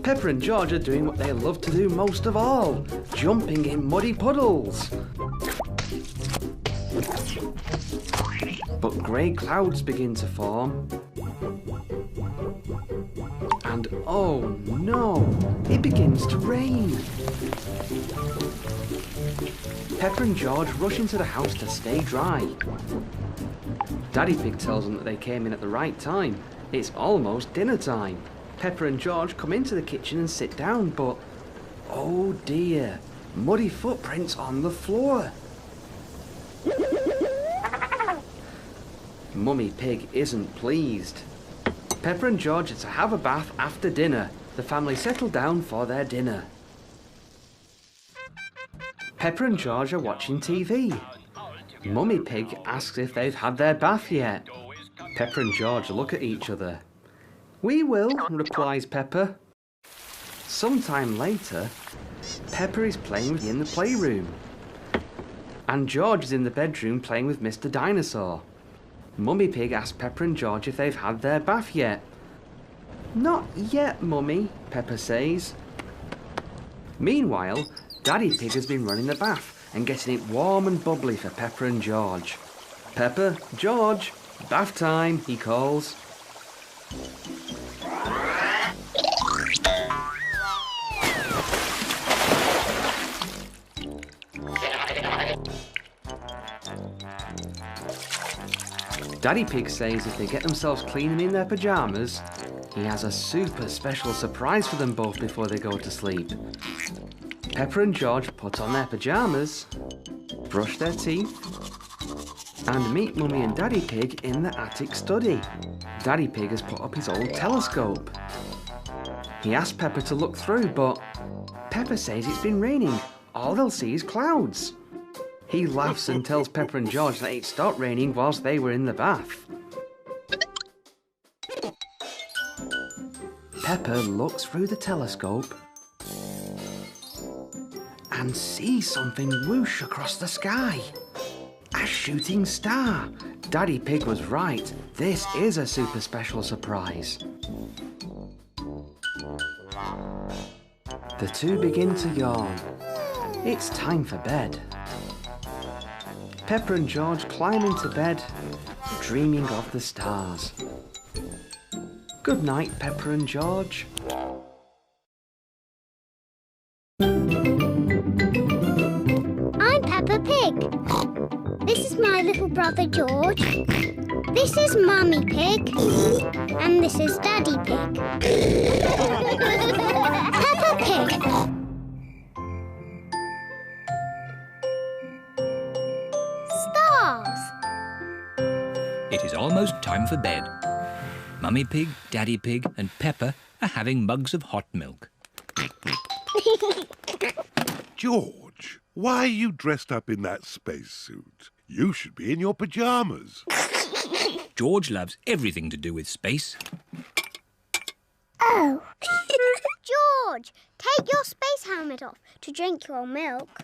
Peppa and George are doing what they love to do most of all, jumping in muddy puddles. But grey clouds begin to form. And oh no, it begins to rain. Peppa and George rush into the house to stay dry. Daddy Pig tells them that they came in at the right time. It's almost dinner time. Peppa and George come into the kitchen and sit down, but oh dear, muddy footprints on the floor. Mummy Pig isn't pleased. Peppa and George are to have a bath after dinner. The family settle down for their dinner. Peppa and George are watching TV. Mummy Pig asks if they've had their bath yet. Peppa and George look at each other. "We will," replies Peppa. Sometime later, Peppa is playing in the playroom. And George is in the bedroom playing with Mr. Dinosaur. Mummy Pig asks Peppa and George if they've had their bath yet. "Not yet, Mummy," Peppa says. Meanwhile, Daddy Pig has been running the bath and getting it warm and bubbly for Peppa and George. "Peppa, George, bath time," he calls. Daddy Pig says if they get themselves clean and in their pyjamas, he has a super special surprise for them both before they go to sleep. Peppa and George put on their pyjamas, brush their teeth, and meet Mummy and Daddy Pig in the attic study. Daddy Pig has put up his old telescope. He asks Peppa to look through, but Peppa says it's been raining. All they'll see is clouds. He laughs and tells Peppa and George that it stopped raining whilst they were in the bath. Peppa looks through the telescope and sees something whoosh across the sky. A shooting star. Daddy Pig was right. This is a super special surprise. The two begin to yawn. It's time for bed. Peppa and George climb into bed, dreaming of the stars. Good night, Peppa and George. I'm Peppa Pig. This is my little brother George. This is Mummy Pig. And this is Daddy Pig. Peppa Pig. Stars. It is almost time for bed. Mummy Pig, Daddy Pig and Peppa are having mugs of hot milk. George, why are you dressed up in that spacesuit? You should be in your pyjamas. George loves everything to do with space. Oh. George, take your space helmet off to drink your milk.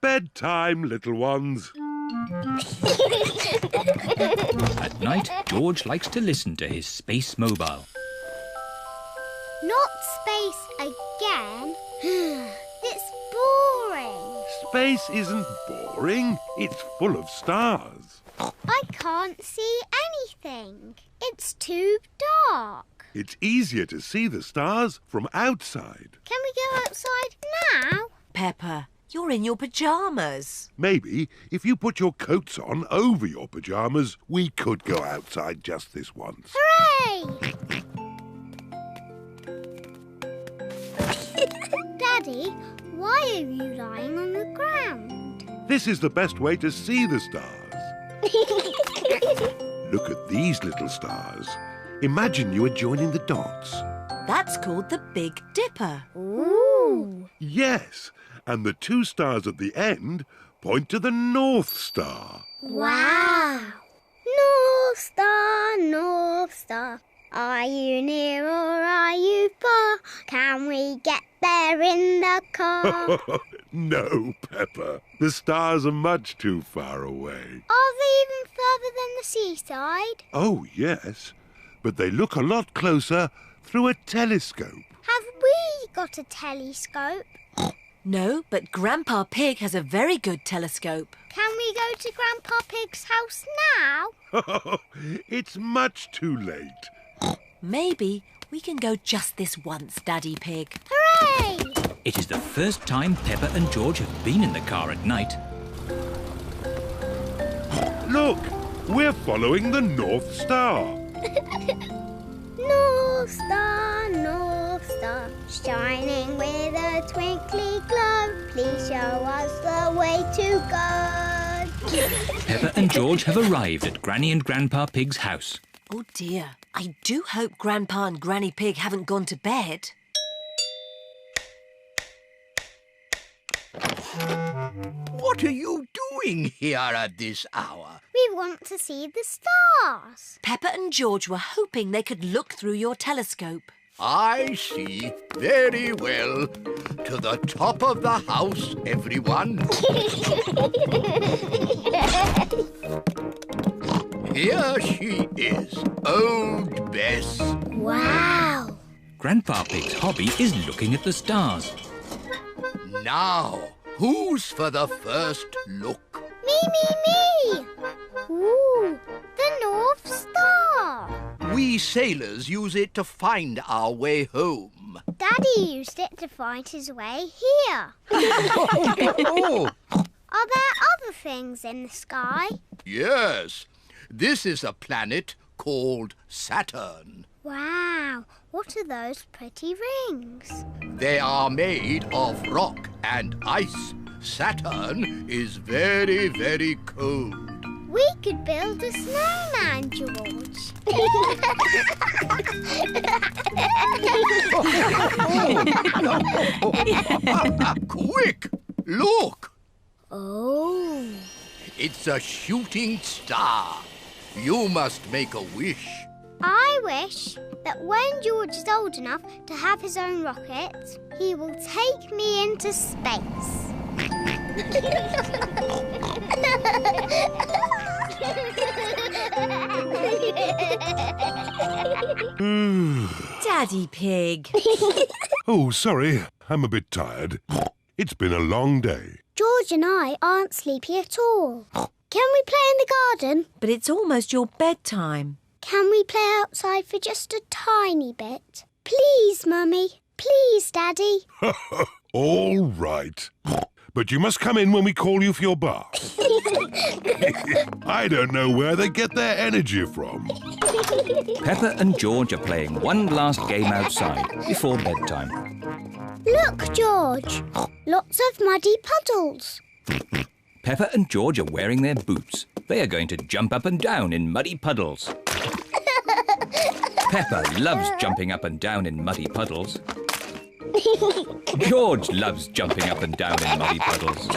Bedtime, little ones. At night, George likes to listen to his space mobile. Not space again. It's boring. Space isn't boring. It's full of stars. I can't see anything. It's too dark. It's easier to see the stars from outside. Can we go outside now? Peppa, you're in your pyjamas. Maybe if you put your coats on over your pyjamas, we could go outside just this once. Hooray! Daddy, why are you lying on the ground? This is the best way to see the stars. Look at these little stars. Imagine you are joining the dots. That's called the Big Dipper. Ooh! Yes, and the two stars at the end point to the North Star. Wow! North Star, are you near or are you far? Can we get there in the car? No, Peppa. The stars are much too far away. Are they even further than the seaside? Oh, yes. But they look a lot closer through a telescope. Have we got a telescope? No, but Grandpa Pig has a very good telescope. Can we go to Grandpa Pig's house now? It's much too late. Maybe we can go just this once, Daddy Pig. Hooray! It is the first time Peppa and George have been in the car at night. Look, we're following the North Star. North Star, shining with a twinkly glow. Please show us the way to go. Peppa and George have arrived at Granny and Grandpa Pig's house. Oh dear, I do hope Grandpa and Granny Pig haven't gone to bed. What are you doing here at this hour? We want to see the stars. Peppa and George were hoping they could look through your telescope. I see. Very well. To the top of the house, everyone. Here she is, old Bess. Wow! Grandpa Pig's hobby is looking at the stars. Now, who's for the first look? Me! Ooh, the North Star. We sailors use it to find our way home. Daddy used it to find his way here. Oh, Are there other things in the sky? yes. This is a planet called Saturn. Wow, what are those pretty rings? They are made of rock and ice. Saturn is very, very cold. We could build a snowman, George. Quick, look! Oh. It's a shooting star. You must make a wish. I wish that when George is old enough to have his own rocket, he will take me into space. Daddy Pig. Oh, sorry. I'm a bit tired. It's been a long day. George and I aren't sleepy at all. Can we play in the garden? But it's almost your bedtime. Can we play outside for just a tiny bit? Please, Mummy. Please, Daddy. All right. But you must come in when we call you for your bath. I don't know where they get their energy from. Peppa and George are playing one last game outside before bedtime. Look, George. Lots of muddy puddles. Peppa and George are wearing their boots. They are going to jump up and down in muddy puddles. Peppa loves jumping up and down in muddy puddles. George loves jumping up and down in muddy puddles.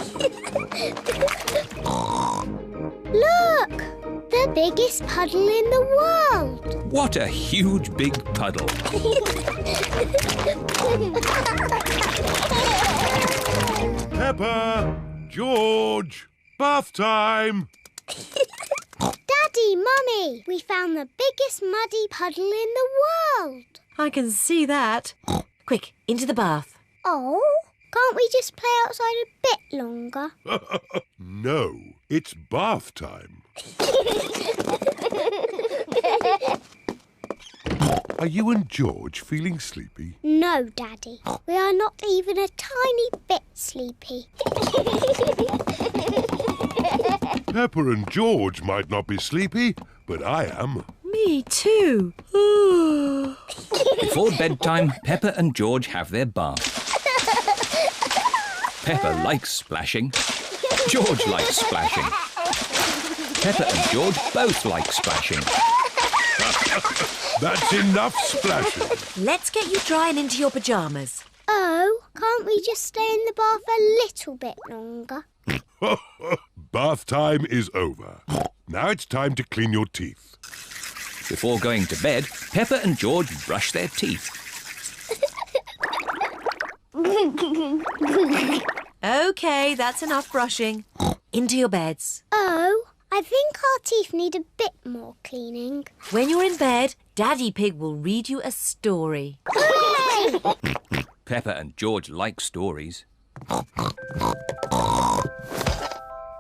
Look! The biggest puddle in the world. What a huge big puddle. Peppa! George! Bath time! Daddy, Mummy, we found the biggest muddy puddle in the world. I can see that. Quick, into the bath. Oh, can't we just play outside a bit longer? No, it's bath time. Are you and George feeling sleepy? No, Daddy. We are not even a tiny bit sleepy. Peppa and George might not be sleepy, but I am. Me too. Before bedtime, Peppa and George have their bath. Peppa likes splashing. George likes splashing. Peppa and George both like splashing. That's enough splashing. Let's get you dry and into your pyjamas. Oh, can't we just stay in the bath a little bit longer? Bath time is over. Now it's time to clean your teeth. Before going to bed, Peppa and George brush their teeth. OK, that's enough brushing. Into your beds. Oh, I think our teeth need a bit more cleaning. When you're in bed, Daddy Pig will read you a story. Hooray! Peppa and George like stories.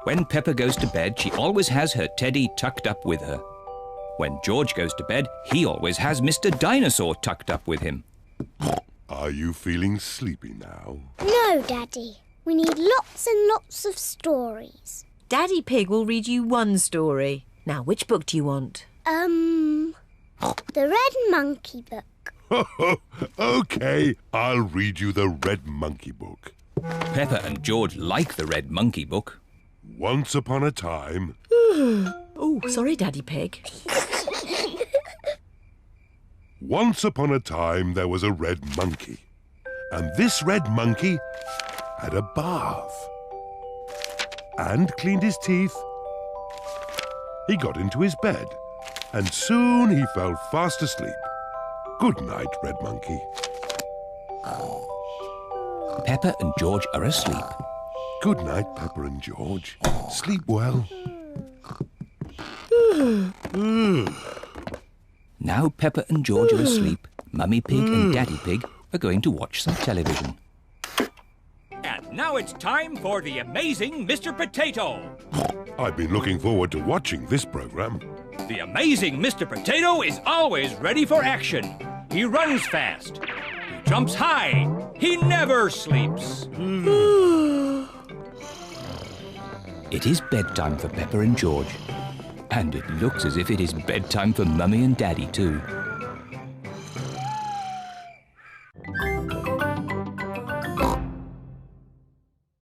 When Peppa goes to bed, she always has her teddy tucked up with her. When George goes to bed, he always has Mr. Dinosaur tucked up with him. Are you feeling sleepy now? No, Daddy. We need lots and lots of stories. Daddy Pig will read you one story. Now, which book do you want? The Red Monkey book. OK, I'll read you the Red Monkey book. Peppa and George like the Red Monkey book. Once upon a time... Oh, sorry, Daddy Pig. Once upon a time there was a red monkey. And this red monkey had a bath. And cleaned his teeth. He got into his bed. And soon he fell fast asleep. Good night, Red Monkey. Peppa and George are asleep. Good night, Peppa and George. Sleep well. Now Peppa and George are asleep, Mummy Pig and Daddy Pig are going to watch some television. And now it's time for the amazing Mr. Potato. I've been looking forward to watching this programme. The amazing Mr. Potato is always ready for action. He runs fast. He jumps high. He never sleeps. It is bedtime for Peppa and George. And it looks as if it is bedtime for Mummy and Daddy too.